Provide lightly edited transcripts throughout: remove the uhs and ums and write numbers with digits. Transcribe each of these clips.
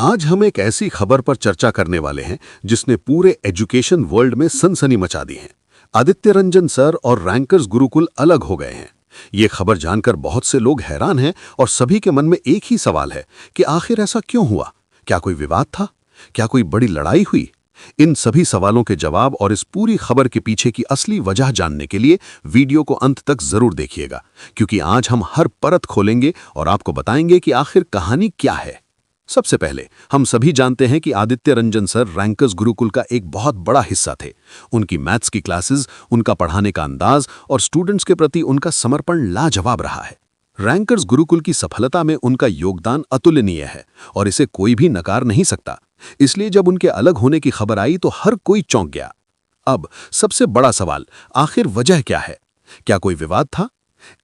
आज हम एक ऐसी खबर पर चर्चा करने वाले हैं जिसने पूरे एजुकेशन वर्ल्ड में सनसनी मचा दी है। आदित्य रंजन सर और रैंकर्स गुरुकुल अलग हो गए हैं। ये खबर जानकर बहुत से लोग हैरान हैं और सभी के मन में एक ही सवाल है कि आखिर ऐसा क्यों हुआ? क्या कोई विवाद था? क्या कोई बड़ी लड़ाई हुई? इन सभी सवालों के जवाब और इस पूरी खबर के पीछे की असली वजह जानने के लिए वीडियो को अंत तक जरूर देखिएगा, क्योंकि आज हम हर परत खोलेंगे और आपको बताएंगे कि आखिर कहानी क्या है। सबसे पहले हम सभी जानते हैं कि आदित्य रंजन सर रैंकर्स गुरुकुल का एक बहुत बड़ा हिस्सा थे। उनकी मैथ्स की क्लासेस, उनका पढ़ाने का अंदाज और स्टूडेंट्स के प्रति उनका समर्पण लाजवाब रहा है। रैंकर्स गुरुकुल की सफलता में उनका योगदान अतुलनीय है और इसे कोई भी नकार नहीं सकता। इसलिए जब उनके अलग होने की खबर आई तो हर कोई चौंक गया। अब सबसे बड़ा सवाल, आखिर वजह क्या है? क्या कोई विवाद था?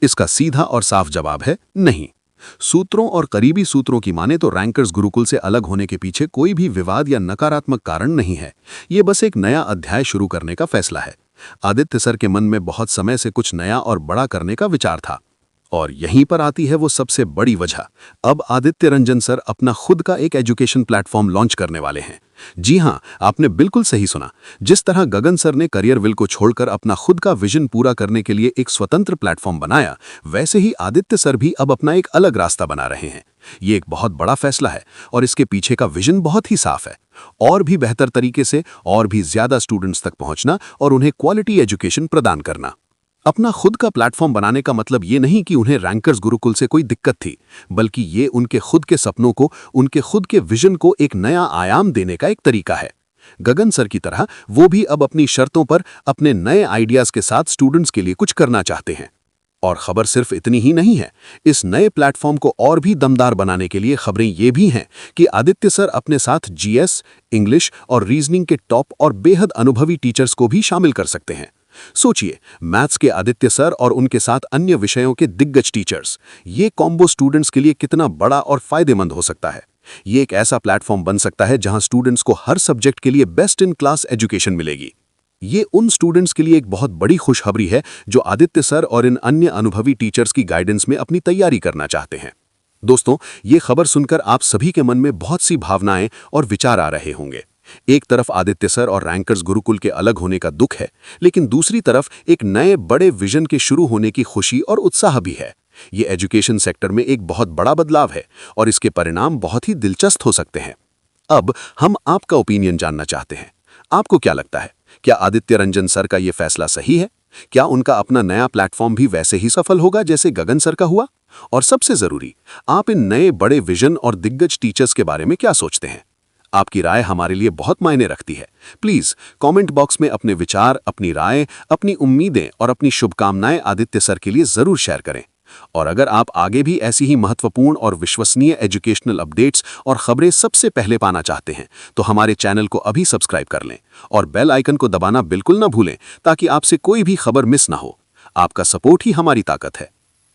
इसका सीधा और साफ जवाब है नहीं। सूत्रों और करीबी सूत्रों की माने तो रैंकर्स गुरुकुल से अलग होने के पीछे कोई भी विवाद या नकारात्मक कारण नहीं है। ये बस एक नया अध्याय शुरू करने का फैसला है। आदित्य सर के मन में बहुत समय से कुछ नया और बड़ा करने का विचार था, और यहीं पर आती है वो सबसे बड़ी वजह। अब आदित्य रंजन सर अपना खुद का एक एजुकेशन प्लेटफॉर्म लॉन्च करने वाले हैं। जी हां, आपने बिल्कुल सही सुना। जिस तरह गगन सर ने करियर विल को छोड़कर अपना खुद का विजन पूरा करने के लिए एक स्वतंत्र प्लेटफॉर्म बनाया, वैसे ही आदित्य सर भी अब अपना एक अलग रास्ता बना रहे हैं। ये एक बहुत बड़ा फैसला है और इसके पीछे का विजन बहुत ही साफ है। और भी बेहतर तरीके से और भी ज्यादा स्टूडेंट्स तक पहुंचना और उन्हें क्वालिटी एजुकेशन प्रदान करना। अपना खुद का प्लेटफॉर्म बनाने का मतलब ये नहीं कि उन्हें रैंकर्स गुरुकुल से कोई दिक्कत थी, बल्कि ये उनके खुद के सपनों को, उनके खुद के विजन को एक नया आयाम देने का एक तरीका है। गगन सर की तरह वो भी अब अपनी शर्तों पर अपने नए आइडियाज के साथ स्टूडेंट्स के लिए कुछ करना चाहते हैं। और खबर सिर्फ इतनी ही नहीं है। इस नए प्लेटफॉर्म को और भी दमदार बनाने के लिए खबरें ये भी हैं कि आदित्य सर अपने साथ जीएस, इंग्लिश और रीजनिंग के टॉप और बेहद अनुभवी टीचर्स को भी शामिल कर सकते हैं। सोचिए, मैथ्स के आदित्य सर और उनके साथ अन्य विषयों के दिग्गज टीचर्स, ये कॉम्बो स्टूडेंट्स के लिए कितना बड़ा और फायदेमंद हो सकता है। ये एक ऐसा प्लेटफॉर्म बन सकता है जहां स्टूडेंट्स को हर सब्जेक्ट के लिए बेस्ट इन क्लास एजुकेशन मिलेगी। ये उन स्टूडेंट्स के लिए एक बहुत बड़ी खुशखबरी है जो आदित्य सर और इन अन्य अनुभवी टीचर्स की गाइडेंस में अपनी तैयारी करना चाहते हैं। दोस्तों, ये खबर सुनकर आप सभी के मन में बहुत सी भावनाएं और विचार आ रहे होंगे। एक तरफ आदित्य सर और रैंकर्स गुरुकुल के अलग होने का दुख है, लेकिन दूसरी तरफ एक नए बड़े विजन के शुरू होने की खुशी और उत्साह भी है। ये एजुकेशन सेक्टर में एक बहुत बड़ा बदलाव है और इसके परिणाम बहुत ही दिलचस्प हो सकते हैं। अब हम आपका ओपिनियन जानना चाहते हैं। आपको क्या लगता है? क्या आदित्य रंजन सर का ये फैसला सही है? क्या उनका अपना नया प्लेटफॉर्म भी वैसे ही सफल होगा जैसे गगन सर का हुआ? और सबसे जरूरी, आप इन नए बड़े विजन और दिग्गज टीचर्स के बारे में क्या सोचते हैं? आपकी राय हमारे लिए बहुत मायने रखती है। प्लीज कमेंट बॉक्स में अपने विचार, अपनी राय, अपनी उम्मीदें और अपनी शुभकामनाएं आदित्य सर के लिए जरूर शेयर करें। और अगर आप आगे भी ऐसी ही महत्वपूर्ण और विश्वसनीय एजुकेशनल अपडेट्स और खबरें सबसे पहले पाना चाहते हैं, तो हमारे चैनल को अभी सब्सक्राइब कर लें और बेल आइकन को दबाना बिल्कुल ना भूलें, ताकि आपसे कोई भी खबर मिस ना हो। आपका सपोर्ट ही हमारी ताकत है।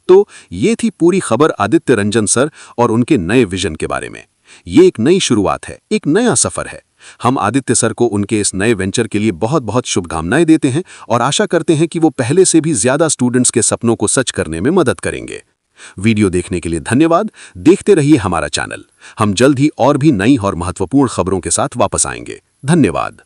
तो ये थी पूरी खबर आदित्य रंजन सर और उनके नए विजन के बारे में। ये एक नई शुरुआत है, एक नया सफर है। हम आदित्य सर को उनके इस नए वेंचर के लिए बहुत बहुत शुभकामनाएं देते हैं और आशा करते हैं कि वो पहले से भी ज्यादा स्टूडेंट्स के सपनों को सच करने में मदद करेंगे। वीडियो देखने के लिए धन्यवाद। देखते रहिए हमारा चैनल। हम जल्द ही और भी नई और महत्वपूर्ण खबरों के साथ वापस आएंगे। धन्यवाद।